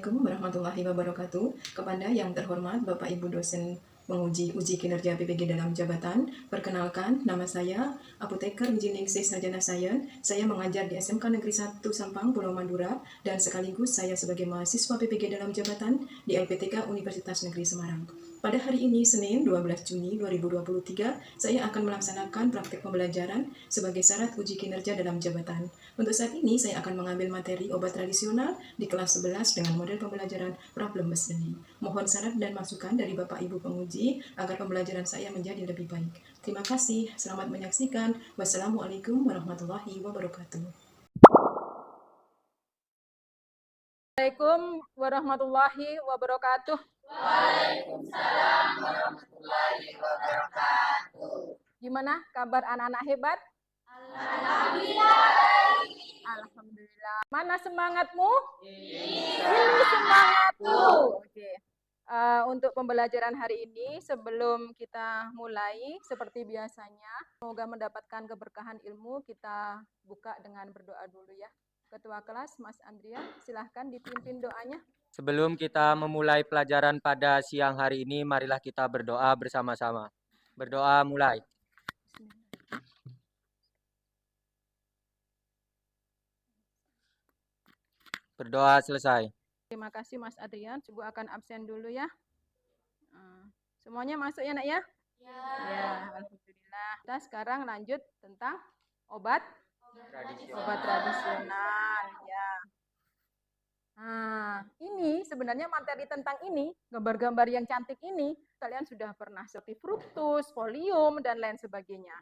Assalamualaikum warahmatullahi wabarakatuh. Kepada yang terhormat Bapak Ibu dosen penguji uji kinerja PPG dalam jabatan, perkenalkan nama saya Apoteker Injiningsih Sarjana Sains. Saya mengajar di SMK Negeri 1 Sampang, Pulau Madura, dan sekaligus saya sebagai mahasiswa PPG dalam jabatan di LPTK Universitas Negeri Semarang. Pada hari ini, Senin 12 Juni 2023, saya akan melaksanakan praktik pembelajaran sebagai syarat uji kinerja dalam jabatan. Untuk saat ini, saya akan mengambil materi obat tradisional di kelas 11 dengan model pembelajaran problem listening. Mohon saran dan masukan dari Bapak Ibu penguji agar pembelajaran saya menjadi lebih baik. Terima kasih, selamat menyaksikan. Wassalamualaikum warahmatullahi wabarakatuh. Assalamualaikum warahmatullahi wabarakatuh. Waalaikumsalam warahmatullahi wabarakatuh. Gimana kabar anak-anak hebat? Alhamdulillah. Alhamdulillah. Mana semangatmu? Ini Semangatku. Oke. Untuk pembelajaran hari ini, sebelum kita mulai, seperti biasanya, semoga mendapatkan keberkahan ilmu, kita buka dengan berdoa dulu ya. Ketua kelas, Mas Andria, silahkan dipimpin doanya. Sebelum kita memulai pelajaran pada siang hari ini, marilah kita berdoa bersama-sama. Berdoa mulai. Berdoa selesai. Terima kasih Mas Adrian. Coba akan absen dulu ya. Semuanya masuk ya nak ya? Ya, alhamdulillah. Kita sekarang lanjut tentang obat tradisional ya. Nah, ini sebenarnya materi tentang ini, gambar-gambar yang cantik ini, kalian sudah pernah seperti fruktus, folium, dan lain sebagainya.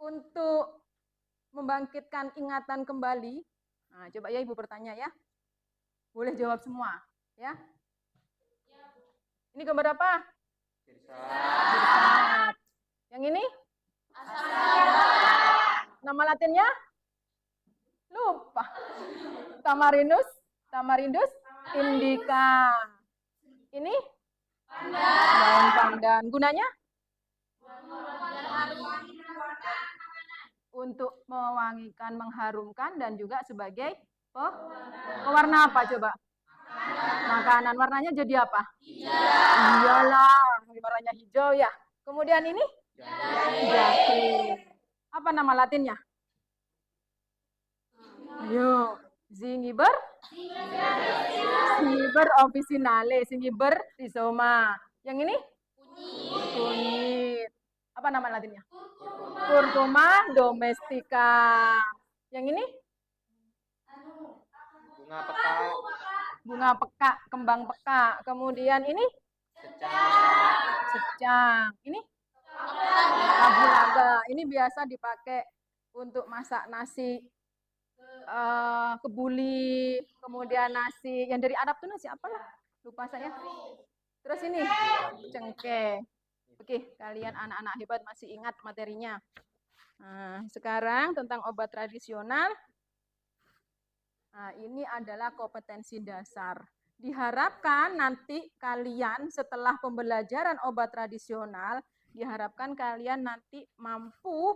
Untuk membangkitkan ingatan kembali, nah, coba ya Ibu bertanya ya. Boleh jawab semua, ya. Ini gambar apa? Sirsat. Yang ini? Nama latinnya? Lupa. Tamarindus indica. Ini? Daun pandan. Gunanya? Untuk mewangikan, mengharumkan, dan juga sebagai pewarna apa coba? Makanan. Warnanya jadi apa? Hijau. Iyalah, warnanya hijau ya. Kemudian ini? Jati. Apa nama latinnya? Ayo, Zingiber officinale, Zingiber rhizoma. Yang ini? Kunyit. Apa nama latinnya? Curcuma domestica. Yang ini? Bunga peka, kembang peka. Kemudian ini? Secang. Ini? Kabulaga. Ini biasa dipakai untuk masak nasi kebuli, kemudian nasi yang dari Arab tuh nasi apalah, lupa saya. Terus ini cengkeh. Oke, kalian anak-anak hebat masih ingat materinya. Nah, sekarang tentang obat tradisional. Nah, ini adalah kompetensi dasar. Diharapkan nanti kalian setelah pembelajaran obat tradisional, diharapkan kalian nanti mampu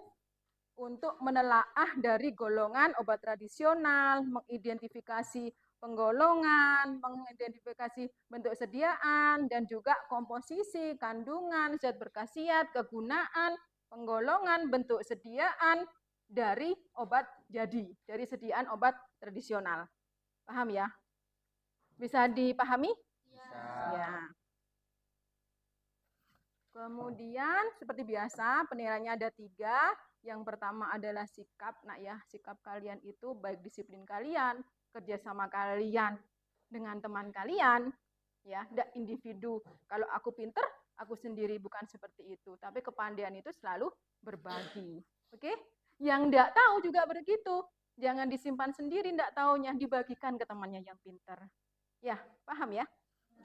untuk menelaah dari golongan obat tradisional, mengidentifikasi penggolongan, mengidentifikasi bentuk sediaan, dan juga komposisi, kandungan, zat berkhasiat, kegunaan, penggolongan, bentuk sediaan dari obat jadi, dari sediaan obat tradisional. Paham ya? Bisa dipahami? Ya. Kemudian seperti biasa penilaiannya ada 3. Yang pertama adalah sikap, nak ya, sikap kalian itu baik disiplin kalian, kerjasama kalian dengan teman kalian, ya, tidak individu. Kalau aku pinter, aku sendiri, bukan seperti itu. Tapi kepandaian itu selalu berbagi, oke? Yang tidak tahu juga begitu, jangan disimpan sendiri, tidak tahunya dibagikan ke temannya yang pinter. Ya, paham ya?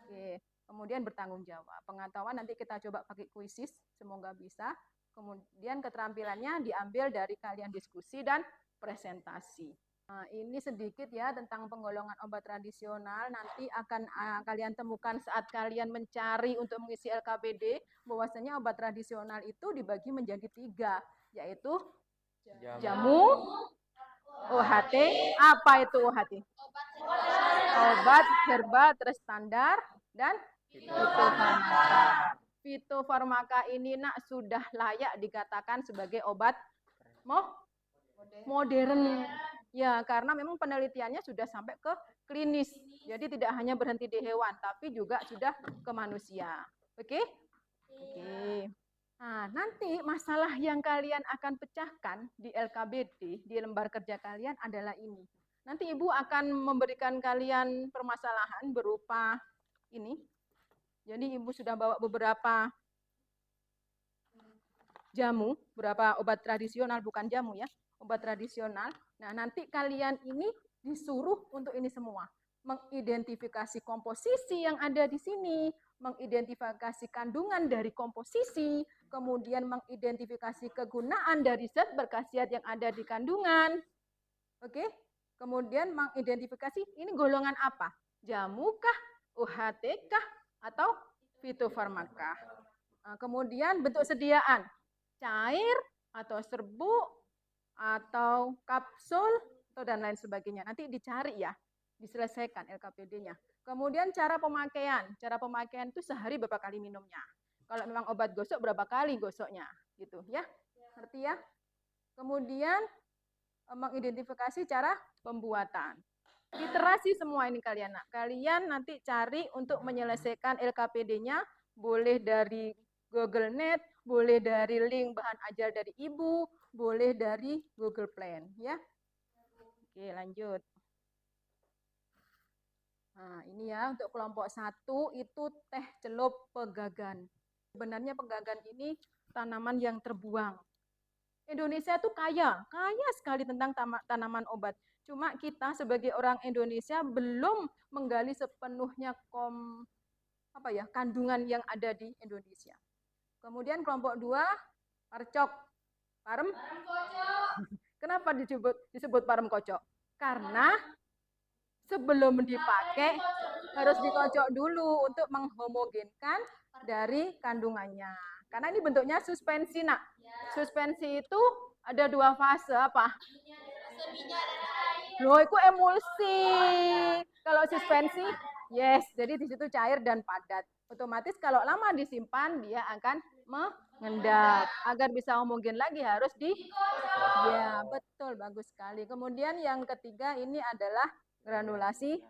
Oke. Kemudian bertanggung jawab. Pengetahuan nanti kita coba pakai kuisis, semoga bisa. Kemudian keterampilannya diambil dari kalian diskusi dan presentasi. Nah, ini sedikit ya tentang penggolongan obat tradisional. Nanti akan kalian temukan saat kalian mencari untuk mengisi LKPD, bahwasanya obat tradisional itu dibagi menjadi 3, yaitu jamu, OHT. Apa itu OHT? obat herba terstandar dan fitofarmaka. Fitofarmaka ini nak sudah layak dikatakan sebagai obat modern. Ya, karena memang penelitiannya sudah sampai ke klinis. Jadi tidak hanya berhenti di hewan, tapi juga sudah ke manusia. Oke? Oke. Nah, nanti masalah yang kalian akan pecahkan di LKBD, di lembar kerja kalian adalah ini. Nanti Ibu akan memberikan kalian permasalahan berupa ini. Jadi Ibu sudah bawa beberapa jamu, beberapa obat tradisional, bukan jamu ya, obat tradisional. Nah, nanti kalian ini disuruh untuk ini semua. Mengidentifikasi komposisi yang ada di sini, mengidentifikasi kandungan dari komposisi, kemudian mengidentifikasi kegunaan dari zat berkhasiat yang ada di kandungan. Oke? Kemudian mengidentifikasi ini golongan apa? Jamu kah, UHT kah, atau fitofarmaka. Nah, kemudian bentuk sediaan, cair atau serbuk atau kapsul atau dan lain sebagainya. Nanti dicari ya, diselesaikan LKPD-nya. Kemudian cara pemakaian itu sehari berapa kali minumnya. Kalau memang obat gosok berapa kali gosoknya, gitu ya. Ngerti ya? Kemudian mengidentifikasi cara pembuatan. Literasi semua ini kalian. Kalian nanti cari untuk menyelesaikan LKPD-nya, boleh dari Google Net, boleh dari link bahan ajar dari Ibu, boleh dari Google Plan, ya. Oke, lanjut. Nah, ini ya untuk kelompok 1 itu teh celup pegagan. Sebenarnya pegagan ini tanaman yang terbuang. Indonesia itu kaya sekali tentang tanaman obat. Cuma kita sebagai orang Indonesia belum menggali sepenuhnya kandungan yang ada di Indonesia. Kemudian kelompok 2, parcok. Parem kocok. Kenapa disebut parem kocok? Karena sebelum dipakai harus dikocok dulu untuk menghomogenkan dari kandungannya. Karena ini bentuknya suspensi, nak. Suspensi itu ada 2 fase, apa? Loh, itu emulsi. Kalau suspensi, yes, jadi di situ cair dan padat. Otomatis kalau lama disimpan, dia akan mengendap. Agar bisa homogen lagi harus ya, betul, bagus sekali. Kemudian yang ketiga ini adalah granulasi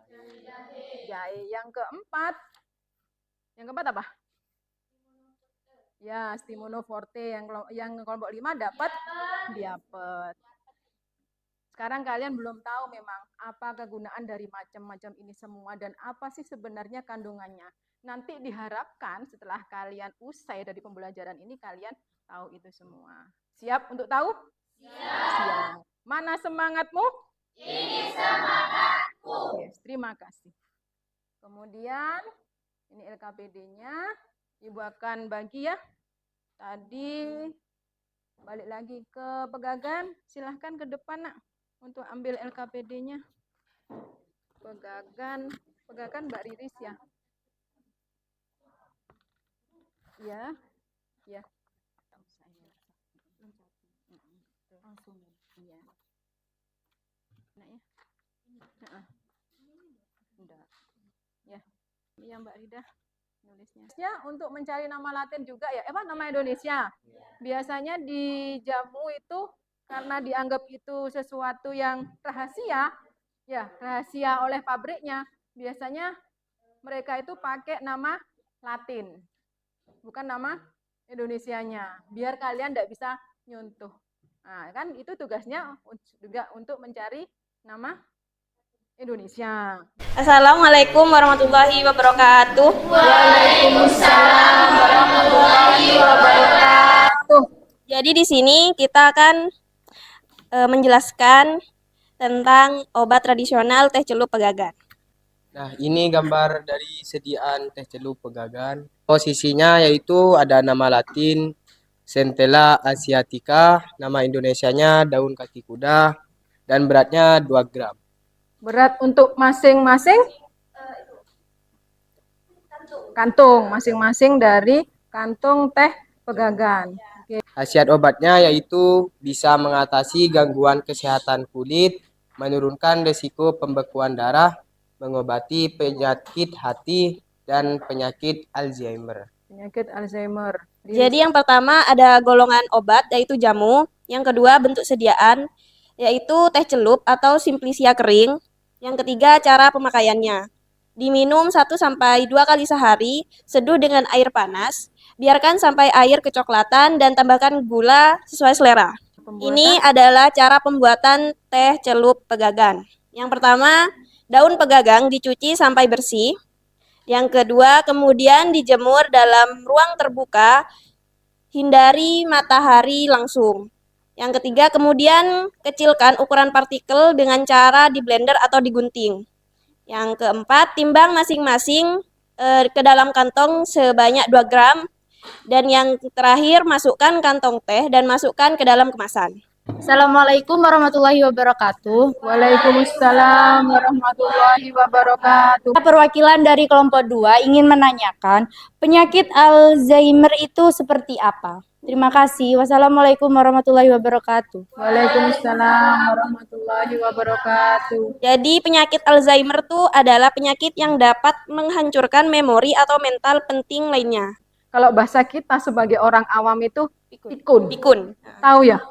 jahe. Yang keempat apa? Ya, Stimonoforte yang kelompok 5 dapat diapet. Sekarang kalian belum tahu memang apa kegunaan dari macam-macam ini semua dan apa sih sebenarnya kandungannya. Nanti diharapkan setelah kalian usai dari pembelajaran ini kalian tahu itu semua. Siap untuk tahu? Siap. Mana semangatmu? Ini semangatku. Yes, terima kasih. Kemudian ini LKPD-nya. Ibu akan bagi ya. Tadi balik lagi ke pegagan. Silahkan ke depan, nak, untuk ambil LKPD-nya. Pegagan Mbak Riris ya. Ya. Langsung. Iya. Nah ya. Enggak. Ya. Iya Mbak Rida nulisnya. Ya, untuk mencari nama Latin juga ya. Nama Indonesia. Biasanya di jamu itu karena dianggap itu sesuatu yang rahasia, ya, rahasia oleh pabriknya. Biasanya mereka itu pakai nama Latin. Bukan nama Indonesianya. Biar kalian tidak bisa nyuntuh. Nah, kan itu tugasnya juga untuk mencari nama Indonesia. Assalamualaikum warahmatullahi wabarakatuh. Waalaikumsalam warahmatullahi wabarakatuh. Jadi di sini kita akan menjelaskan tentang obat tradisional teh celup pegagan. Nah, ini gambar dari sediaan teh celup pegagan. Posisinya yaitu ada nama Latin Centella asiatica, nama Indonesianya daun kaki kuda, dan beratnya 2 gram. Berat untuk masing-masing kantung, masing-masing dari kantung teh pegagan. Khasiat obatnya yaitu bisa mengatasi gangguan kesehatan kulit, menurunkan risiko pembekuan darah, mengobati penyakit hati dan penyakit Alzheimer. Penyakit Alzheimer. Jadi yang pertama ada golongan obat yaitu jamu, yang kedua bentuk sediaan yaitu teh celup atau simplicia kering, yang ketiga cara pemakaiannya. Diminum 1-2 kali sehari, seduh dengan air panas, biarkan sampai air kecoklatan dan tambahkan gula sesuai selera. Ini adalah cara pembuatan teh celup pegagan. Yang pertama, daun pegagang dicuci sampai bersih. Yang kedua, kemudian dijemur dalam ruang terbuka, hindari matahari langsung. Yang ketiga, kemudian kecilkan ukuran partikel dengan cara di blender atau digunting. Yang keempat, timbang masing-masing ke dalam kantong sebanyak 2 gram. Dan yang terakhir, masukkan kantong teh dan masukkan ke dalam kemasan. Assalamualaikum warahmatullahi wabarakatuh. Waalaikumsalam warahmatullahi wabarakatuh. Perwakilan dari kelompok 2 ingin menanyakan penyakit Alzheimer itu seperti apa? Terima kasih. Wassalamualaikum warahmatullahi wabarakatuh. Waalaikumsalam warahmatullahi wabarakatuh. Jadi penyakit Alzheimer itu adalah penyakit yang dapat menghancurkan memori atau mental penting lainnya. Kalau bahasa kita sebagai orang awam itu pikun. Pikun. Tahu ya?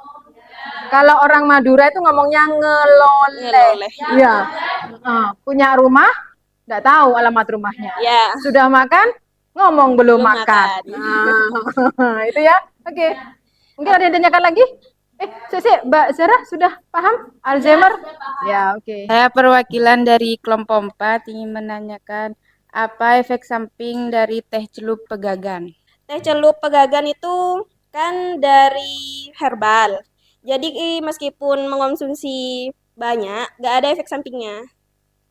Kalau orang Madura itu ngomongnya ngeloleh. Ngeloleh. Iya. Punya rumah, nggak tahu alamat rumahnya. Ya. Sudah makan, ngomong belum Belum makan. Itu ya. Oke. Mungkin ada yang tanyakan lagi? Mbak Zara sudah paham Alzheimer? Ya, oke. Saya perwakilan dari kelompok 4 ingin menanyakan apa efek samping dari teh celup pegagan. Teh celup pegagan itu kan dari herbal. Jadi meskipun mengonsumsi banyak, nggak ada efek sampingnya.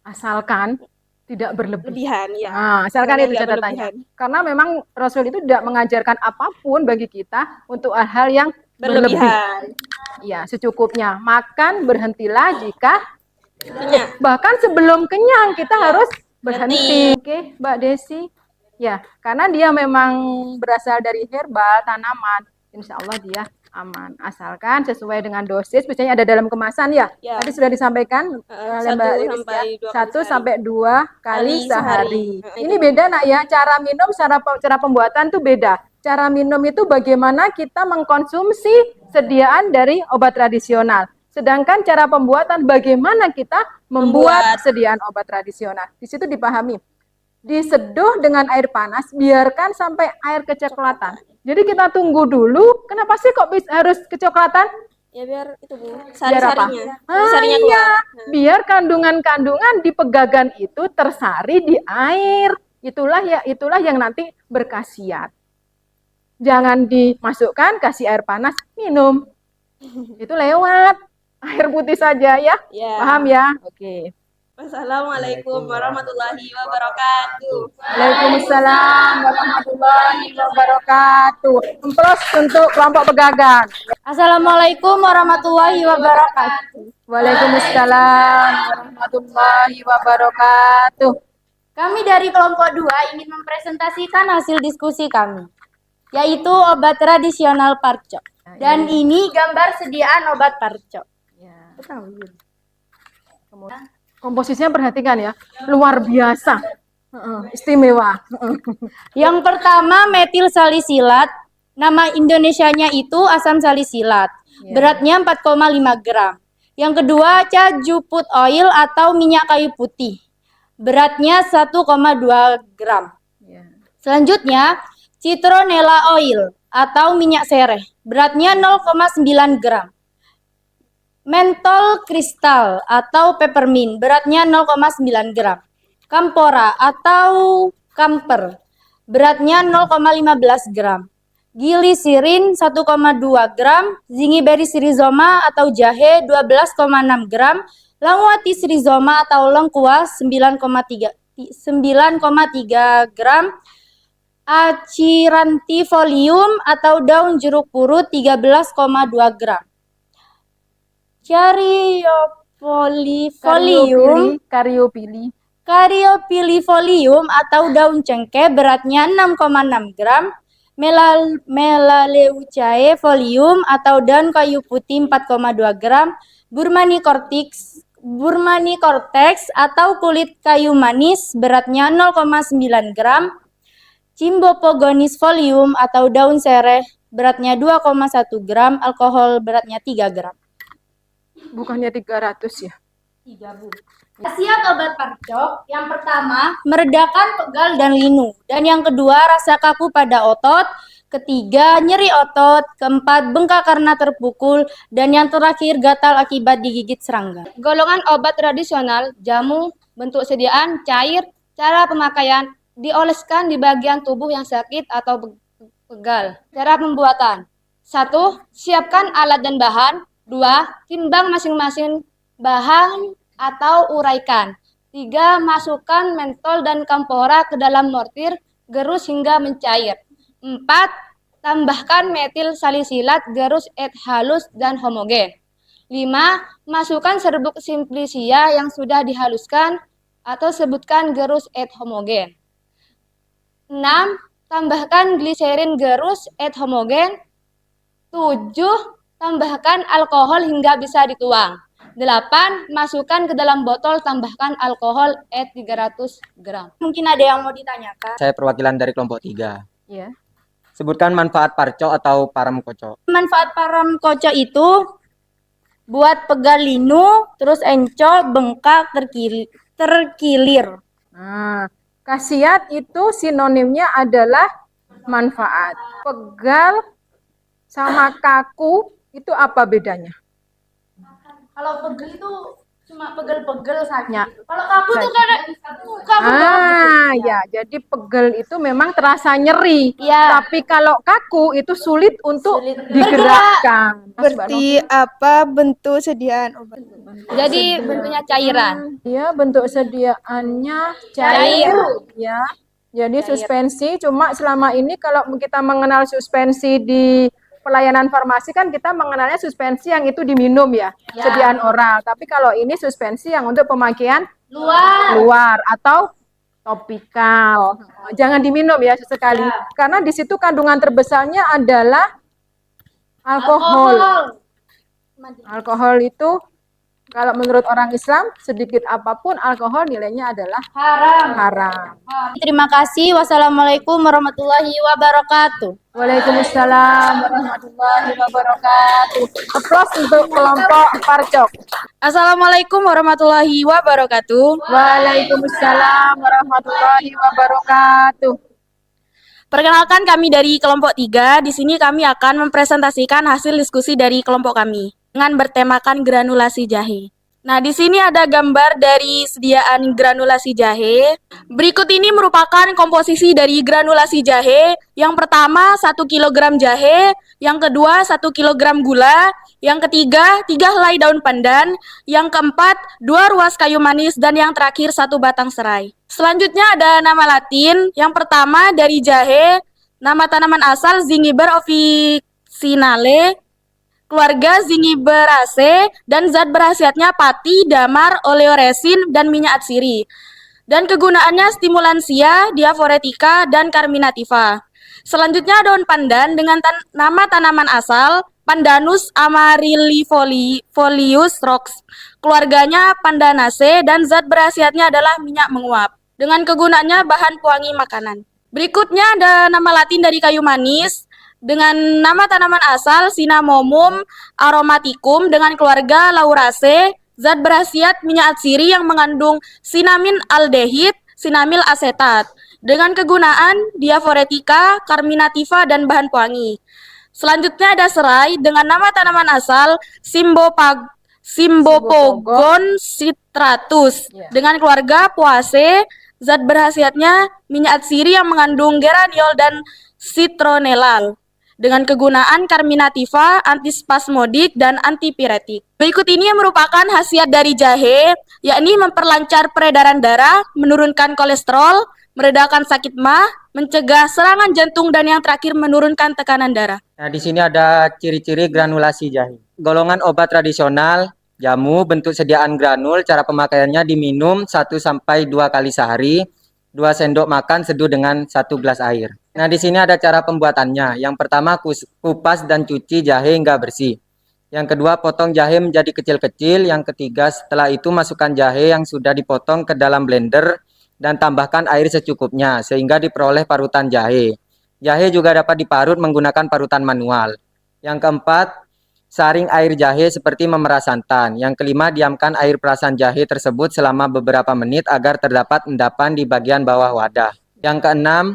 Asalkan tidak berlebihan. Lebihan, ya. Asalkan Jangan itu nggak catatannya. berlebihan. Karena memang Rasul itu tidak mengajarkan apapun bagi kita untuk hal-hal yang berlebih. Berlebihan. Ya, secukupnya. Makan berhentilah jika Kenyang. bahkan sebelum kenyang kita harus berhenti. Berhenti. Oke, Mbak Desi. Ya, karena dia memang berasal dari herbal, tanaman. Insya Allah dia aman. Asalkan sesuai dengan dosis, biasanya ada dalam kemasan ya. Ya. Tadi sudah disampaikan oleh Mbak Iris ya. 1-2 kali sehari. Ini beda nak ya, cara minum, cara pembuatan tuh beda. Cara minum itu bagaimana kita mengkonsumsi sediaan dari obat tradisional. Sedangkan cara pembuatan bagaimana kita membuat sediaan obat tradisional. Di situ dipahami. Diseduh dengan air panas, biarkan sampai air kecoklatan. Jadi kita tunggu dulu. Kenapa sih kok harus kecoklatan? Ya biar itu Bu, Biar apa? sari-sarinya. Sari-sarinya Iya, keluar. biar kandungan-kandungan di pegagan itu tersari di air. Itulah yang nanti berkhasiat. Jangan dimasukkan, kasih air panas, minum. Itu lewat. Air putih saja ya. Ya. Paham ya? Oke. Wassalamualaikum warahmatullahi wabarakatuh. Waalaikumsalam warahmatullahi wabarakatuh. Emplos untuk kelompok pegagan. Assalamualaikum warahmatullahi wabarakatuh. Waalaikumsalam warahmatullahi wabarakatuh. Kami dari kelompok 2 ingin mempresentasikan hasil diskusi kami, yaitu obat tradisional Parco. Dan ini gambar sediaan obat Parco. Komposisinya perhatikan ya, luar biasa, istimewa. Yang pertama metil salisilat, nama Indonesianya itu asam salisilat, beratnya 4,5 gram. Yang kedua cajuput oil atau minyak kayu putih, beratnya 1,2 gram. Selanjutnya citronella oil atau minyak sereh, beratnya 0,9 gram. Mentol kristal atau peppermint, beratnya 0,9 gram. Kampora atau kamper, beratnya 0,15 gram. Glycerin 1,2 gram. Zingiberis rhizoma atau jahe 12,6 gram. Languatis rhizoma atau lengkuas 9,3 gram. Acirantifolium atau daun jeruk purut 13,2 gram. Caryophyllifolium atau daun cengkeh beratnya 6,6 gram. Melaleucae folium atau daun kayu putih 4,2 gram. Burmani cortix Burmani cortex atau kulit kayu manis beratnya 0,9 gram, Cymbopogonis folium atau daun sereh beratnya 2,1 gram, alkohol beratnya 3 gram. Bukannya 300 ya? 3, Bu. Khasiat obat parcok, yang pertama, meredakan pegal dan linu. Dan yang kedua, rasa kaku pada otot. Ketiga, nyeri otot. Keempat, bengkak karena terpukul. Dan yang terakhir, gatal akibat digigit serangga. Golongan obat tradisional, jamu, bentuk sediaan, cair, cara pemakaian, dioleskan di bagian tubuh yang sakit atau pegal. Cara pembuatan. 1. Siapkan alat dan bahan. 2. Timbang masing-masing bahan atau uraikan. 3. Masukkan mentol dan kampora ke dalam mortir, gerus hingga mencair. 4. Tambahkan metil salisilat, gerus halus dan homogen. 5. Masukkan serbuk simplicia yang sudah dihaluskan atau sebutkan gerus homogen. 6. Tambahkan gliserin gerus homogen. 7. Tambahkan alkohol hingga bisa dituang. 8. Masukkan ke dalam botol, tambahkan alkohol 300 gram. Mungkin ada yang mau ditanyakan. Saya perwakilan dari kelompok 3. Iya. Sebutkan manfaat parco atau param koco. Manfaat param koco itu buat pegal linu, terus encok, bengkak, terkilir. Nah, khasiat itu sinonimnya adalah manfaat. Pegal sama kaku itu apa bedanya? Kalau pegel itu cuma pegel-pegel sakit. Ya. Kalau kaku tuh kan kaku. Ya, jadi pegel itu memang terasa nyeri. Ya. Tapi kalau kaku itu sulit untuk digerakkan. Seperti apa bentuk sediaan obat? Jadi bentuknya cairan. Dia bentuk sediaannya cair. Ya. Jadi suspensi, cuma selama ini kalau kita mengenal suspensi di pelayanan farmasi kan kita mengenalnya suspensi yang itu diminum ya, sediaan oral. Tapi kalau ini suspensi yang untuk pemakaian luar atau topikal. Jangan diminum ya sesekali, karena di situ kandungan terbesarnya adalah alkohol. Alkohol itu kalau menurut orang Islam sedikit apapun alkohol nilainya adalah haram. Terima kasih. Wassalamualaikum warahmatullahi wabarakatuh. Waalaikumsalam warahmatullahi wabarakatuh. Aplaus untuk kelompok Parcok. Assalamualaikum warahmatullahi wabarakatuh. Waalaikumsalam warahmatullahi wabarakatuh. Perkenalkan, kami dari kelompok 3. Di sini kami akan mempresentasikan hasil diskusi dari kelompok kami dengan bertemakan granulasi jahe. Nah, di sini ada gambar dari sediaan granulasi jahe. Berikut ini merupakan komposisi dari granulasi jahe. Yang pertama 1 kg jahe, yang kedua 1 kg gula, yang ketiga 3 helai daun pandan, yang keempat 2 ruas kayu manis, dan yang terakhir 1 batang serai. Selanjutnya ada nama Latin. Yang pertama dari jahe, nama tanaman asal Zingiber officinale, keluarga Zingiberaceae, dan zat berkhasiatnya pati, damar, oleoresin, dan minyak atsiri. Dan kegunaannya stimulansia, diaforetika, dan carminativa. Selanjutnya daun pandan dengan nama tanaman asal Pandanus amarylifolius Rox. Keluarganya Pandanaceae, dan zat berkhasiatnya adalah minyak menguap. Dengan kegunaannya bahan pewangi makanan. Berikutnya ada nama Latin dari kayu manis dengan nama tanaman asal Cinnamomum aromaticum, dengan keluarga Lauraceae, zat berkhasiat minyak atsiri yang mengandung sinamin aldehid, sinamil asetat, dengan kegunaan diaforetika, carminativa, dan bahan pewangi. Selanjutnya ada serai dengan nama tanaman asal Cymbopogon citratus, dengan keluarga Poaceae, zat berkhasiatnya minyak atsiri yang mengandung geraniol dan citronellal, dengan kegunaan carminativa, antispasmodik, dan antipiretik. Berikut ini yang merupakan khasiat dari jahe, yakni memperlancar peredaran darah, menurunkan kolesterol, meredakan sakit mah, mencegah serangan jantung, dan yang terakhir menurunkan tekanan darah. Nah, di sini ada ciri-ciri granulasi jahe. Golongan obat tradisional, jamu, bentuk sediaan granul, cara pemakaiannya diminum 1-2 kali sehari, 2 sendok makan seduh dengan 1 gelas air. Nah, di sini ada cara pembuatannya. Yang pertama, kupas dan cuci jahe hingga bersih. Yang kedua, potong jahe menjadi kecil-kecil. Yang ketiga, setelah itu masukkan jahe yang sudah dipotong ke dalam blender dan tambahkan air secukupnya sehingga diperoleh parutan jahe. Jahe juga dapat diparut menggunakan parutan manual. Yang keempat, saring air jahe seperti memerah santan. Yang kelima, diamkan air perasan jahe tersebut selama beberapa menit agar terdapat endapan di bagian bawah wadah. Yang keenam,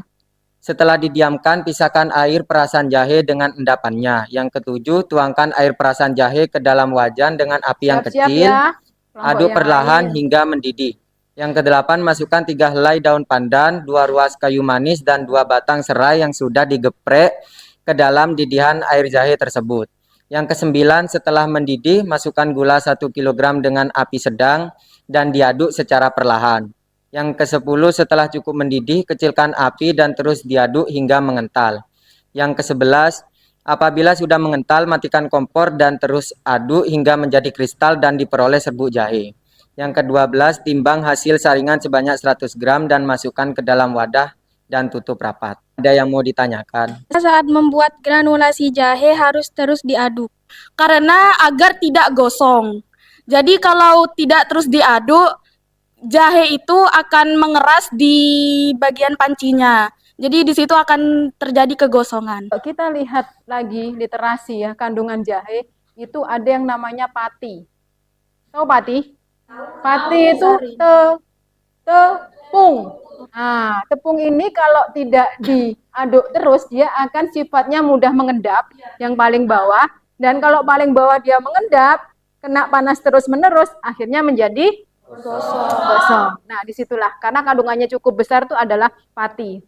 setelah didiamkan, pisahkan air perasan jahe dengan endapannya. Yang ketujuh, tuangkan air perasan jahe ke dalam wajan dengan api yang Siap-siap kecil. ya. Kelompok Aduk yang perlahan lain. hingga mendidih. Yang kedelapan, masukkan 3 helai daun pandan, 2 ruas kayu manis, dan 2 batang serai yang sudah digeprek ke dalam didihan air jahe tersebut. Yang kesembilan, setelah mendidih, masukkan gula 1 kg dengan api sedang dan diaduk secara perlahan. Yang ke-10, setelah cukup mendidih, kecilkan api dan terus diaduk hingga mengental. Yang ke-11, apabila sudah mengental, matikan kompor dan terus aduk hingga menjadi kristal dan diperoleh serbuk jahe. Yang ke-12, timbang hasil saringan sebanyak 100 gram dan masukkan ke dalam wadah dan tutup rapat. Ada yang mau ditanyakan? Saat membuat granulasi jahe harus terus diaduk karena agar tidak gosong. Jadi kalau tidak terus diaduk, jahe itu akan mengeras di bagian pancinya. Jadi di situ akan terjadi kegosongan. Kalau kita lihat lagi literasi ya, kandungan jahe itu ada yang namanya pati. Tahu pati? Pati itu tepung. Nah, tepung ini kalau tidak diaduk terus, dia akan sifatnya mudah mengendap, yang paling bawah. Dan kalau paling bawah dia mengendap, kena panas terus-menerus, akhirnya menjadi gosong. Nah, disitulah. Karena kandungannya cukup besar itu adalah pati.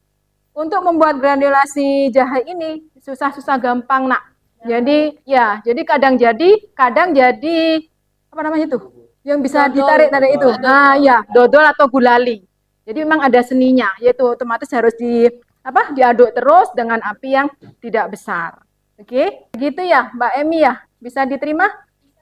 Untuk membuat granulasi jahe ini, susah-susah gampang, nak. Jadi kadang jadi, apa namanya itu? Yang bisa ditarik-tarik itu. Nah, ya, dodol atau gulali. Jadi memang ada seninya, yaitu otomatis harus diaduk terus dengan api yang tidak besar. Oke, gitu ya, Mbak Emi ya. Bisa diterima?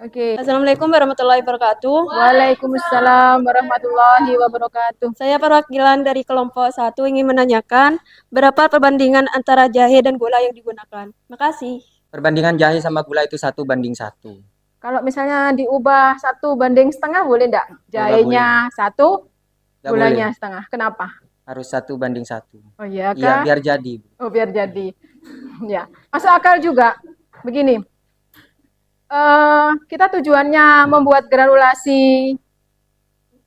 Oke. Assalamualaikum warahmatullahi wabarakatuh. Waalaikumsalam warahmatullahi wabarakatuh. Saya perwakilan dari kelompok 1 ingin menanyakan berapa perbandingan antara jahe dan gula yang digunakan. Makasih. Perbandingan jahe sama gula itu 1:1. Kalau misalnya diubah 1:1 boleh enggak? Jahenya 1, Nggak gulanya boleh. setengah. Kenapa? Harus 1:1. Oh iya Iya, kah? biar jadi. Oh, biar jadi. Ya, masuk akal juga. Begini, kita tujuannya membuat granulasi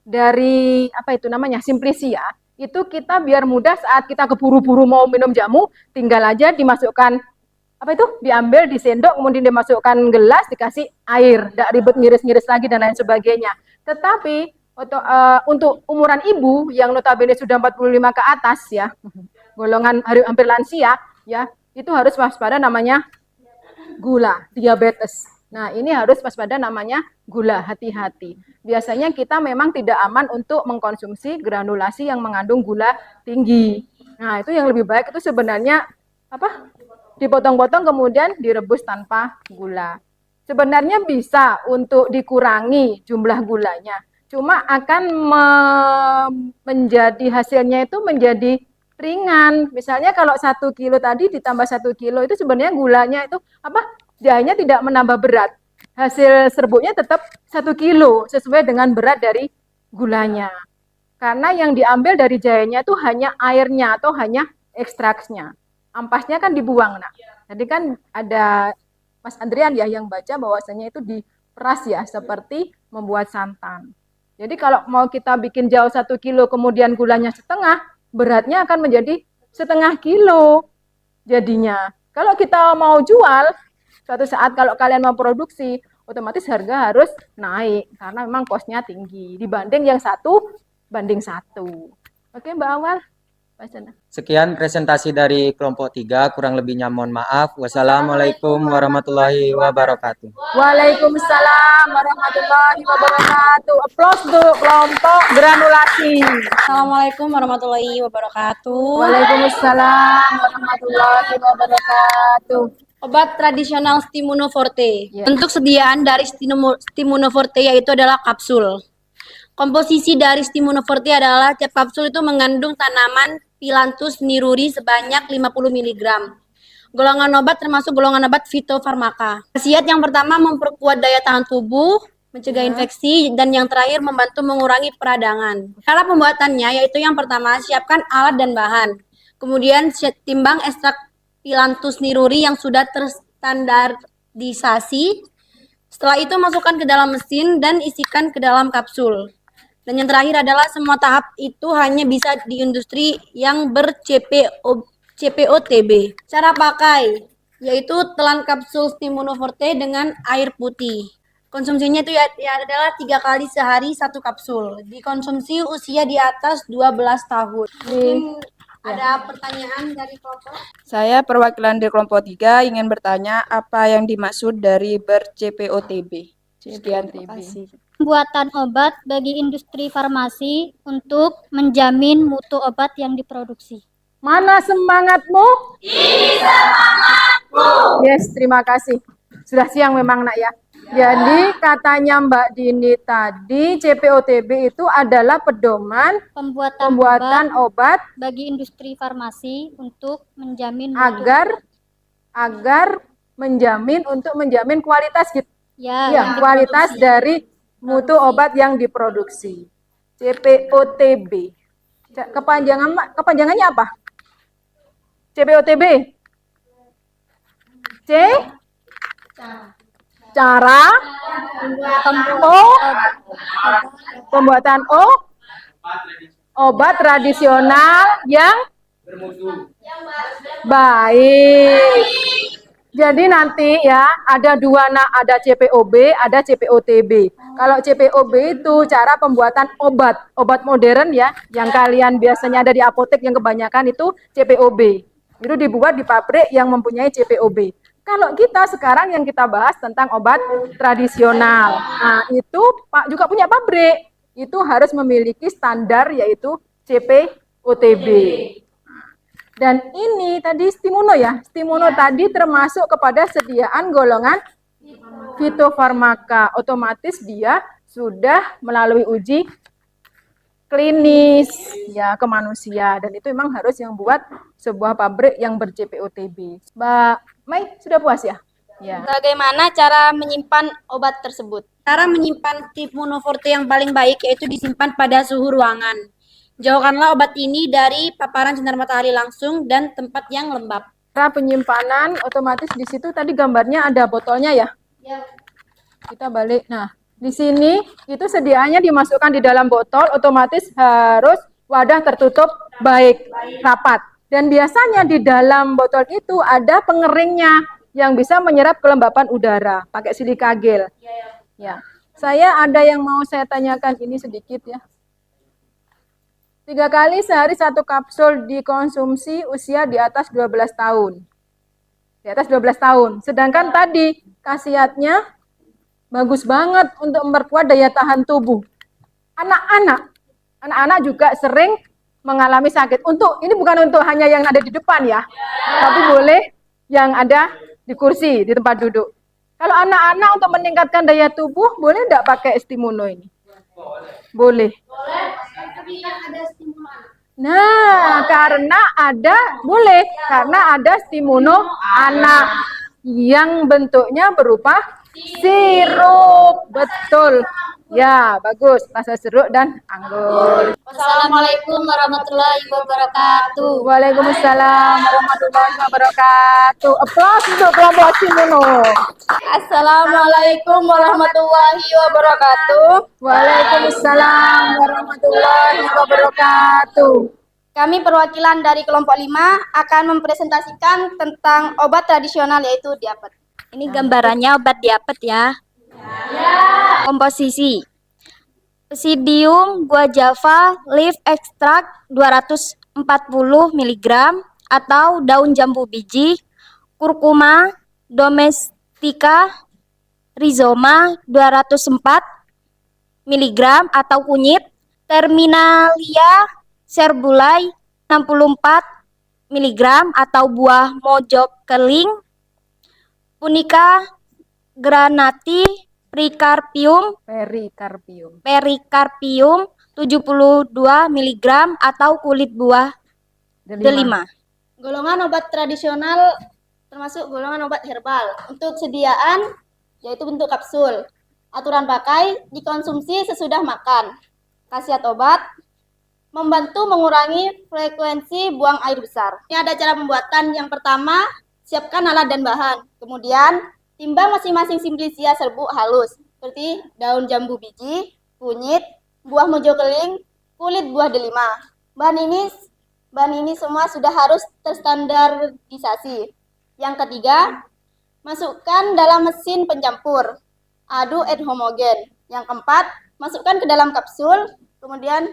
dari apa itu namanya simplisia. Itu kita biar mudah saat kita keburu-buru mau minum jamu, tinggal aja dimasukkan apa itu? Diambil di sendok, kemudian dimasukkan gelas, dikasih air, tidak ribet ngiris-ngiris lagi dan lain sebagainya. Tetapi untuk umuran ibu yang notabene sudah 45 ke atas ya, golongan hampir lansia ya, itu harus waspada namanya gula, diabetes. Nah, ini harus waspada namanya gula, hati-hati. Biasanya kita memang tidak aman untuk mengkonsumsi granulasi yang mengandung gula tinggi. Nah, itu yang lebih baik itu sebenarnya dipotong-potong kemudian direbus tanpa gula. Sebenarnya bisa untuk dikurangi jumlah gulanya. Cuma akan menjadi hasilnya itu menjadi ringan. Misalnya kalau 1 kilo tadi ditambah 1 kilo itu sebenarnya gulanya itu jahenya tidak menambah berat. Hasil serbuknya tetap 1 kilo sesuai dengan berat dari gulanya. Karena yang diambil dari jahenya itu hanya airnya atau hanya ekstraksinya. Ampasnya kan dibuang. Nah, jadi kan ada Mas Andrian ya yang baca bahwasanya itu diperas ya seperti membuat santan. Jadi kalau mau kita bikin jauh 1 kilo kemudian gulanya setengah, beratnya akan menjadi setengah kilo jadinya. Kalau kita mau jual, suatu saat kalau kalian mau produksi, otomatis harga harus naik karena memang kosnya tinggi dibanding yang 1:1. Oke Mbak Awal, Pak Sana. Sekian presentasi dari kelompok 3, kurang lebihnya mohon maaf. Wassalamualaikum warahmatullahi wabarakatuh. Waalaikumsalam warahmatullahi wabarakatuh. Aplaus untuk kelompok granulasi. Assalamualaikum warahmatullahi wabarakatuh. Waalaikumsalam warahmatullahi wabarakatuh. Obat tradisional Stimunoforte. Ya. Bentuk sediaan dari Stimunoforte yaitu adalah kapsul. Komposisi dari Stimunoforte adalah tiap kapsul itu mengandung tanaman Phyllanthus niruri sebanyak 50 mg. Golongan obat termasuk golongan obat fitofarmaka. Khasiat yang pertama memperkuat daya tahan tubuh, mencegah infeksi, dan yang terakhir membantu mengurangi peradangan. Cara pembuatannya yaitu yang pertama, siapkan alat dan bahan. Kemudian timbang ekstrak Phyllanthus niruri yang sudah terstandarisasi. Setelah itu masukkan ke dalam mesin dan isikan ke dalam kapsul. Dan yang terakhir adalah semua tahap itu hanya bisa di industri yang CPOTB. Cara pakai yaitu telan kapsul Stimunoforte dengan air putih. Konsumsinya itu adalah 3 kali sehari 1 kapsul. Dikonsumsi usia di atas 12 tahun. Mungkin ada pertanyaan dari kelompok? Saya perwakilan dari kelompok 3 ingin bertanya apa yang dimaksud dari ber-CPOTB. Sekian, terima kasih. Pembuatan obat bagi industri farmasi untuk menjamin mutu obat yang diproduksi. Mana semangatmu? Ini semangatku. Yes, terima kasih. Sudah siang memang nak ya. Jadi katanya Mbak Dini tadi CPOTB itu adalah pedoman pembuatan obat bagi industri farmasi untuk menjamin agar menjamin kualitas gitu. Ya, Kualitas dari mutu obat yang diproduksi. CPOTB. Kepanjangannya apa? CPOTB. Cara pembuatan obat tradisional yang baik. Jadi nanti ya ada dua, ada CPOB, ada CPOTB. Kalau CPOB itu cara pembuatan obat modern ya, yang kalian biasanya ada di apotek yang kebanyakan itu CPOB. Itu dibuat di pabrik yang mempunyai CPOB. Kalau kita sekarang yang kita bahas tentang obat tradisional, nah itu juga punya pabrik, itu harus memiliki standar yaitu CPOTB. Dan ini tadi Stimuno ya, Stimuno tadi termasuk kepada sediaan golongan fitofarmaka, otomatis dia sudah melalui uji klinis ya ke manusia, dan itu memang harus yang buat sebuah pabrik yang ber-CPOTB. Mbak Mai sudah puas ya? Ya. Bagaimana cara menyimpan obat tersebut? Cara menyimpan Stimunoforte yang paling baik yaitu disimpan pada suhu ruangan. Jauhkanlah obat ini dari paparan sinar matahari langsung dan tempat yang lembab. Cara penyimpanan otomatis di situ tadi gambarnya ada botolnya ya? Ya. Kita balik. Nah, di sini itu sediaannya dimasukkan di dalam botol, otomatis harus wadah tertutup baik, rapat. Dan biasanya di dalam botol itu ada pengeringnya yang bisa menyerap kelembapan udara, pakai silika gel. Ya. Saya ada yang mau saya tanyakan ini sedikit ya. 3 kali sehari 1 kapsul dikonsumsi usia di atas 12 tahun. Di atas 12 tahun. Sedangkan tadi khasiatnya bagus banget untuk memperkuat daya tahan tubuh. Anak-anak juga sering mengalami sakit. Ini bukan untuk hanya yang ada di depan ya. Tapi boleh yang ada di kursi, di tempat duduk. Kalau anak-anak untuk meningkatkan daya tubuh, boleh enggak pakai Stimuno ini? Boleh. Nah, karena ada Stimuno anak yang bentuknya berupa sirup. Betul. Ya, bagus. Rasa jeruk dan anggur. Wassalamualaikum warahmatullahi wabarakatuh. Waalaikumsalam warahmatullahi wabarakatuh. Aplaus untuk kelompok Stimuno. Assalamualaikum warahmatullahi wabarakatuh. Waalaikumsalam warahmatullahi wabarakatuh. Kami perwakilan dari kelompok 5 akan mempresentasikan tentang obat tradisional yaitu diapet. Ini gambarannya obat diapet ya. Komposisi: Psidium guajava leaf extract 240 mg atau daun jambu biji, kurkuma domestica rhizoma 204 mg atau kunyit, Terminalia cerbulae 64 mg atau buah mojok keling, Punica granati pericarpium 72 mg atau kulit buah delima. Golongan obat tradisional termasuk golongan obat herbal. Untuk sediaan, yaitu bentuk kapsul. Aturan pakai, dikonsumsi sesudah makan. Khasiat obat, membantu mengurangi frekuensi buang air besar. Ini ada cara pembuatan. Yang pertama, siapkan alat dan bahan. Kemudian, timbang masing-masing simplisia serbuk halus, seperti daun jambu biji, kunyit, buah mojo keling, kulit buah delima. Bahan ini semua sudah harus terstandarisasi. Yang ketiga, masukkan dalam mesin pencampur. Aduk homogen. Yang keempat, masukkan ke dalam kapsul. Kemudian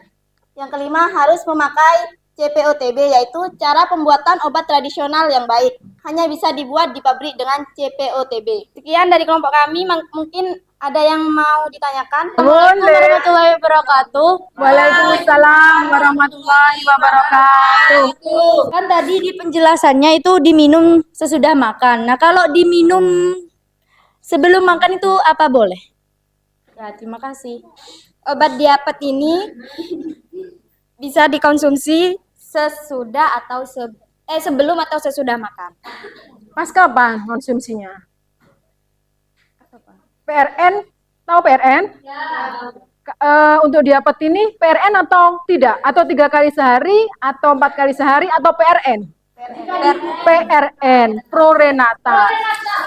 yang kelima, harus memakai CPOTB, yaitu cara pembuatan obat tradisional yang baik. Hanya bisa dibuat di pabrik dengan CPOTB. Sekian dari kelompok kami. Mungkin ada yang mau ditanyakan? Assalamualaikum warahmatullahi wabarakatuh. Waalaikumsalam warahmatullahi wabarakatuh. Kan tadi di penjelasannya itu diminum sesudah makan. Nah, kalau diminum sebelum makan itu apa boleh? Ya, terima kasih. Obat diabetes ini bisa dikonsumsi sesudah atau sebelum atau sesudah makan. Mas kapan konsumsinya? PRN, tahu PRN? Untuk diabetes ini PRN atau tidak? Atau 3 kali sehari, atau 4 kali sehari, atau PRN? PRN, Prorenata.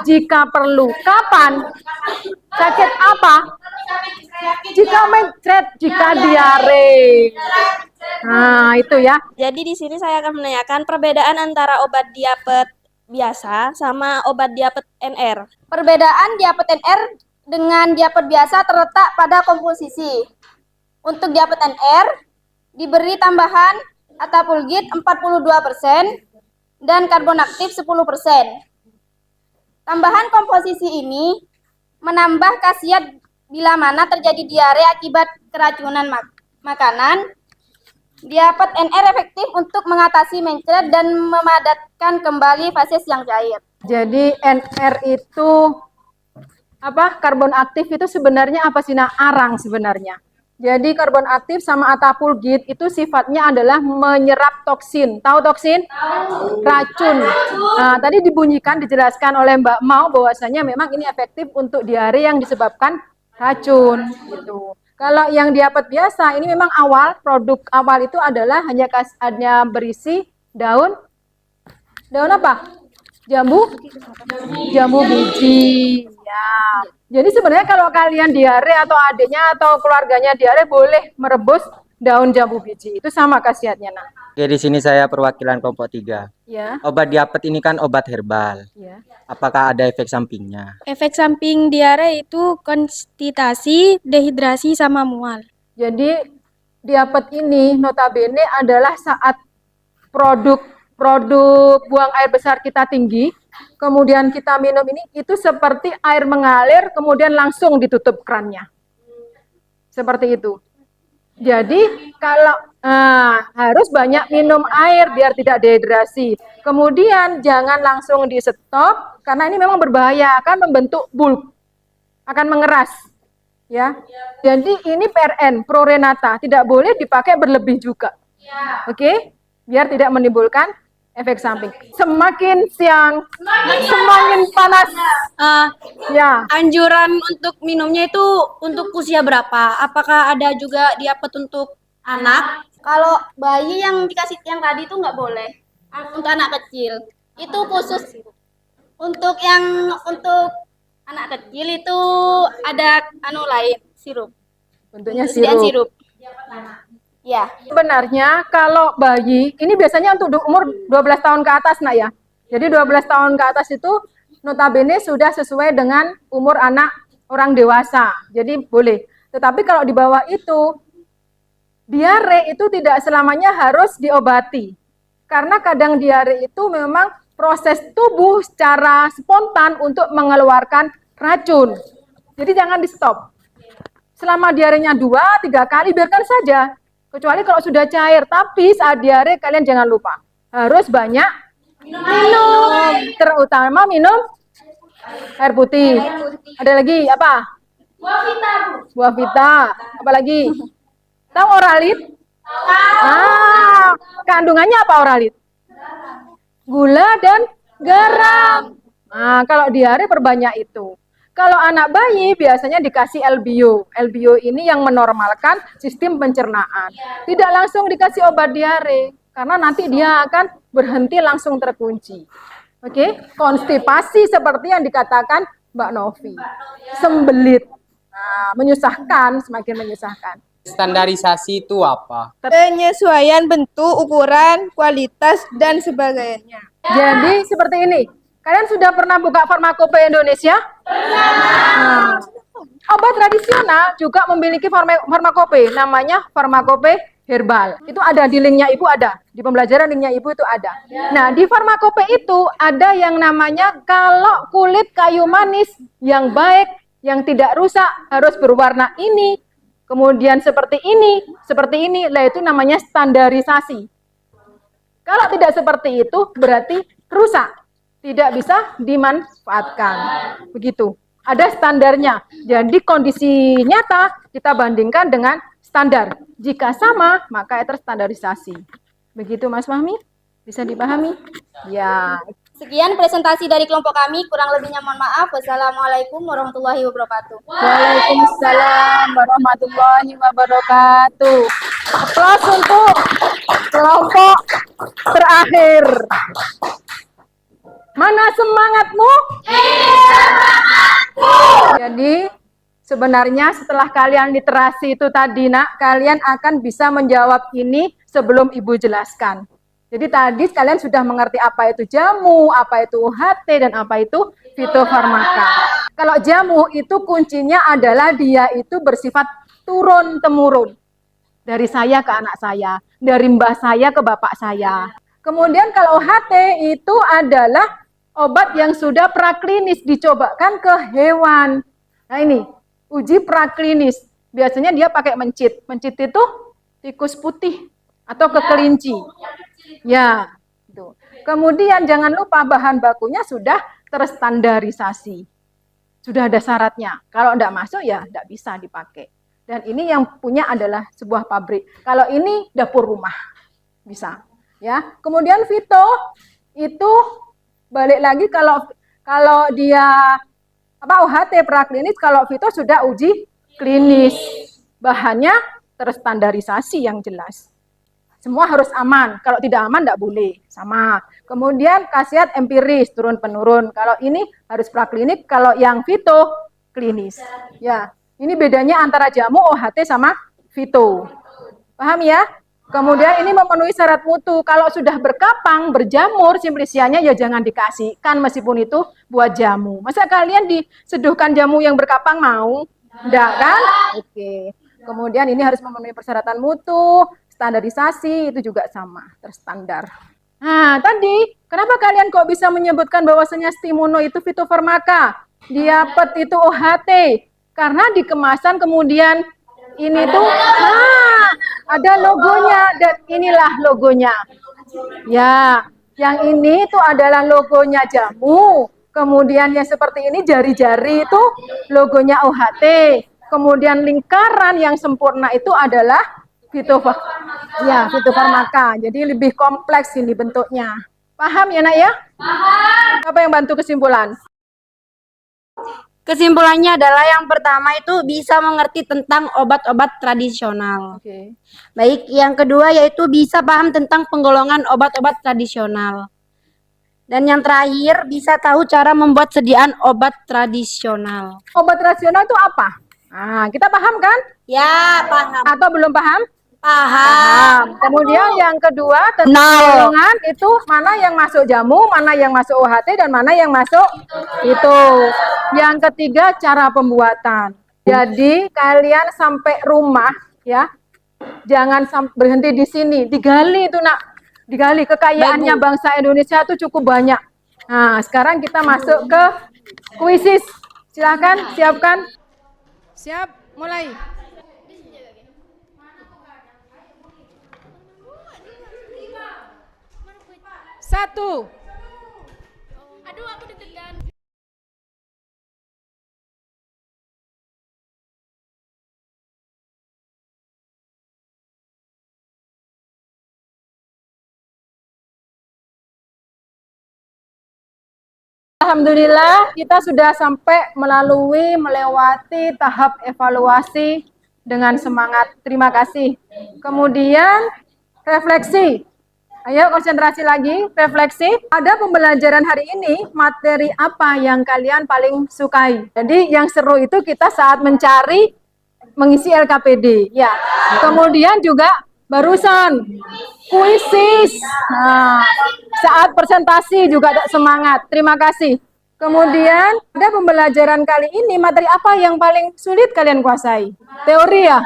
Jika perlu, kapan? Sakit apa? Jika mencret, jika diare. Nah, itu ya. Jadi di sini saya akan menanyakan perbedaan antara obat diabetes biasa sama obat diabetes NR. Perbedaan diabetes NR dengan diabetes biasa terletak pada komposisi. Untuk diabetes NR diberi tambahan atapulgit 42% dan karbon aktif 10%. Tambahan komposisi ini menambah khasiat bila mana terjadi diare akibat keracunan makanan. Diabetes NR efektif untuk mengatasi mencret dan memadatkan kembali fases yang cair. Jadi NR itu apa? Karbon aktif itu sebenarnya apa sih? Nah, arang sebenarnya. Jadi karbon aktif sama atapulgit itu sifatnya adalah menyerap toksin. Tahu toksin? Racun. Nah, tadi dijelaskan oleh Mbak Mau bahwasanya memang ini efektif untuk diare yang disebabkan racun gitu. Kalau yang diabetes biasa ini memang produk awal itu adalah hanya berisi daun apa? Jambu biji. Ya. Jadi sebenarnya kalau kalian diare atau adiknya atau keluarganya diare boleh merebus daun jambu biji. Itu sama khasiatnya, Nak. Oke, di sini saya perwakilan kelompok 3. Ya. Obat diabetes ini kan obat herbal. Ya. Apakah ada efek sampingnya? Efek samping diare itu konstipasi, dehidrasi, sama mual. Jadi diabetes ini notabene adalah saat produk buang air besar kita tinggi, kemudian kita minum ini, itu seperti air mengalir, kemudian langsung ditutup krannya. Seperti itu. Jadi kalau harus banyak minum air biar tidak dehidrasi. Kemudian jangan langsung di stop karena ini memang berbahaya, akan membentuk bulk, akan mengeras. Ya. Jadi ini PRN, Prorenata, tidak boleh dipakai berlebih juga. Oke? Biar tidak menimbulkan efek samping. Semakin siang, semakin panas. Ya. Anjuran untuk minumnya itu untuk usia berapa? Apakah ada juga diabetes untuk anak? Kalau bayi yang dikasih yang tadi itu nggak boleh. Untuk anak kecil itu khusus. Untuk anak kecil itu ada lain, sirup. Bentuknya Sediaan sirup. Ya. Sebenarnya kalau bayi, ini biasanya untuk umur 12 tahun ke atas, Nak, ya. Jadi 12 tahun ke atas itu notabene sudah sesuai dengan umur anak orang dewasa. Jadi boleh. Tetapi kalau di bawah itu, diare itu tidak selamanya harus diobati. Karena kadang diare itu memang proses tubuh secara spontan untuk mengeluarkan racun. Jadi jangan di stop. Selama diarenya 2-3 kali, biarkan saja. Kecuali kalau sudah cair. Tapi saat diare kalian jangan lupa. Harus banyak minum. Terutama minum air putih. Ada lagi apa? Buah vita. Apa lagi? Tahu Oralit? Kandungannya apa Oralit? Gula dan Garam. Nah, kalau diare perbanyak itu. Kalau anak bayi biasanya dikasih LBO. LBO ini yang menormalkan sistem pencernaan. Tidak langsung dikasih obat diare, karena nanti dia akan berhenti langsung terkunci. Oke, konstipasi seperti yang dikatakan Mbak Novi. Sembelit. Nah, menyusahkan, semakin menyusahkan. Standarisasi itu apa? Penyesuaian bentuk, ukuran, kualitas, dan sebagainya. Jadi seperti ini. Kalian sudah pernah buka Farmakope Indonesia? Nah, obat tradisional juga memiliki farmakope, namanya farmakope herbal. Itu ada di linknya Ibu, ada. Di pembelajaran linknya Ibu itu ada. Nah, di farmakope itu ada yang namanya kalau kulit kayu manis yang baik, yang tidak rusak, harus berwarna ini, kemudian seperti ini, lah itu namanya standarisasi. Kalau tidak seperti itu, berarti rusak. Tidak bisa dimanfaatkan. Begitu. Ada standarnya. Jadi kondisi nyata kita bandingkan dengan standar. Jika sama, maka terstandarisasi. Begitu Mas Fahmi? Bisa dipahami? Ya. Sekian presentasi dari kelompok kami, kurang lebihnya mohon maaf. Wassalamualaikum warahmatullahi wabarakatuh. Waalaikumsalam warahmatullahi wabarakatuh. Aplaus untuk kelompok terakhir. Mana semangatmu? Jadi sebenarnya setelah kalian literasi itu tadi nak, kalian akan bisa menjawab ini sebelum Ibu jelaskan. Jadi tadi kalian sudah mengerti apa itu jamu, apa itu UHT, dan apa itu fitofarmaka. Kalau jamu itu kuncinya adalah dia itu bersifat turun-temurun. Dari saya ke anak saya, dari mbah saya ke bapak saya. Kemudian kalau UHT itu adalah obat yang sudah praklinis dicobakan ke hewan. Nah ini, uji praklinis. Biasanya dia pakai mencit. Mencit itu tikus putih atau kekelinci. Ya, itu. Kemudian jangan lupa bahan bakunya sudah terstandarisasi. Sudah ada syaratnya. Kalau tidak masuk ya tidak bisa dipakai. Dan ini yang punya adalah sebuah pabrik. Kalau ini dapur rumah. Bisa. Ya. Kemudian fito itu balik lagi kalau dia UHT praklinis, kalau fito sudah uji klinis. Bahannya terstandarisasi yang jelas. Semua harus aman. Kalau tidak aman tidak boleh. Sama. Kemudian khasiat empiris, turun-penurun. Kalau ini harus praklinik, kalau yang fito klinis. Ya, ini bedanya antara jamu OHT sama fito. Paham ya? Kemudian ini memenuhi syarat mutu. Kalau sudah berkapang, berjamur, simplisianya ya jangan dikasihkan meskipun itu buat jamu. Masa kalian diseduhkan jamu yang berkapang mau? Enggak kan? Oke. Kemudian ini harus memenuhi persyaratan mutu, standarisasi itu juga sama, terstandar. Nah, tadi kenapa kalian kok bisa menyebutkan bahwasanya Stimuno itu fitofarmaka, Diapet itu OHT? Karena di kemasan kemudian ini tuh ada logonya dan inilah logonya. Ya, yang ini tuh adalah logonya jamu. Kemudian yang seperti ini jari-jari itu logonya OHT. Kemudian lingkaran yang sempurna itu adalah fitofarmaka. Jadi lebih kompleks ini bentuknya. Paham ya nak ya? Paham. Apa yang bantu kesimpulan? Kesimpulannya adalah yang pertama itu bisa mengerti tentang obat-obat tradisional. Oke. Baik, yang kedua yaitu bisa paham tentang penggolongan obat-obat tradisional. Dan yang terakhir bisa tahu cara membuat sediaan obat tradisional. Obat tradisional itu apa? Nah, kita paham kan? Ya, paham. Atau belum paham? Paham. Kemudian yang kedua tentang golongan itu mana yang masuk jamu, mana yang masuk OHT, dan mana yang masuk itu. Yang ketiga cara pembuatan. Jadi kalian sampai rumah ya, jangan berhenti di sini, digali itu nak, digali kekayaannya bangsa Indonesia itu cukup banyak. Nah sekarang kita masuk ke kuisis. Silahkan siapkan. Siap, mulai. Satu. Aduh, aku deg-degan. alhamdulillah kita sudah sampai melewati tahap evaluasi dengan semangat. Terima kasih. Kemudian refleksi. Ayo konsentrasi lagi, refleksi. Ada pembelajaran hari ini, materi apa yang kalian paling sukai? Jadi yang seru itu kita saat mengisi LKPD. Ya. Kemudian juga barusan kuisis. Nah, saat presentasi juga ada semangat. Terima kasih. Kemudian ada pembelajaran kali ini, materi apa yang paling sulit kalian kuasai? Teori ya?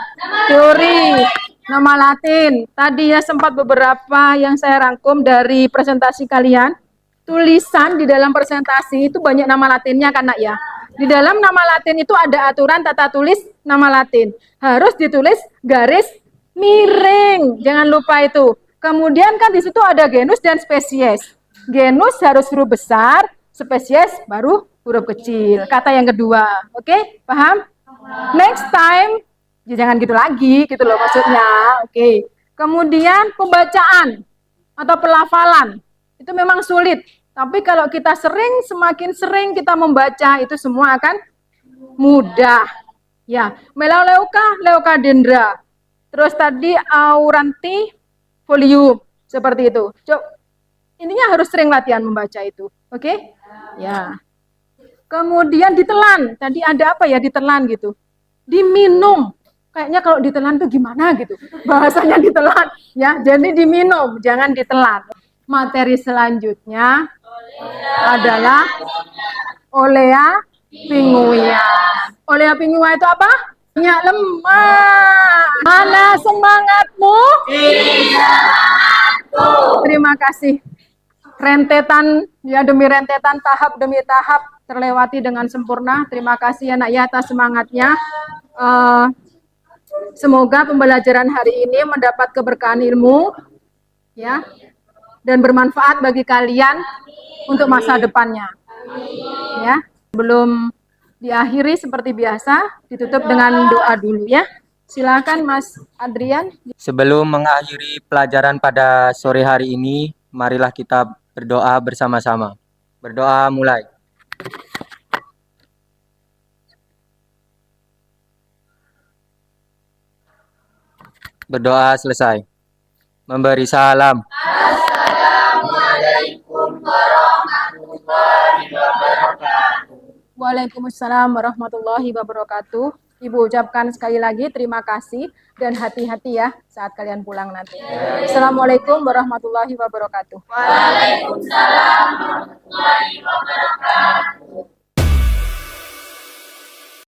Teori. Nama Latin. Tadi ya sempat beberapa yang saya rangkum dari presentasi kalian. Tulisan di dalam presentasi itu banyak nama Latinnya kan nak ya? Di dalam nama Latin itu ada aturan tata tulis nama Latin. Harus ditulis garis miring. Jangan lupa itu. Kemudian kan di situ ada genus dan spesies. Genus harus huruf besar, spesies baru huruf kecil. Kata yang kedua. Oke, paham? Next time ya jangan gitu lagi, gitu loh maksudnya. Oke. Kemudian pembacaan atau pelafalan itu memang sulit. Tapi kalau kita semakin sering kita membaca itu semua akan mudah. Ya, Melaleuca, Leucadendra. Terus tadi Aurantifolium seperti itu. Coba intinya harus sering latihan membaca itu. Oke? Ya. Kemudian ditelan. Tadi ada apa ya ditelan gitu? Diminum. Kayaknya kalau ditelan tuh gimana gitu. Bahasanya ditelan ya. Jadi diminum, jangan ditelan. Materi selanjutnya adalah olea pinguia. Olea pinguia itu apa? Minyak lemah. Mana semangatmu? Terima kasih. Rentetan ya demi rentetan, tahap demi tahap terlewati dengan sempurna. Terima kasih ya nak ya atas semangatnya. Semoga pembelajaran hari ini mendapat keberkahan ilmu ya dan bermanfaat bagi kalian untuk masa depannya. Ya, sebelum diakhiri seperti biasa ditutup dengan doa dulu ya. Silakan Mas Adrian. Sebelum mengakhiri pelajaran pada sore hari ini, marilah kita berdoa bersama-sama. Berdoa mulai. Berdoa selesai. Memberi salam. Assalamualaikum warahmatullahi wabarakatuh. Waalaikumsalam warahmatullahi wabarakatuh. Ibu ucapkan sekali lagi terima kasih dan hati-hati ya saat kalian pulang nanti. Assalamualaikum warahmatullahi wabarakatuh. Waalaikumsalam warahmatullahi wabarakatuh.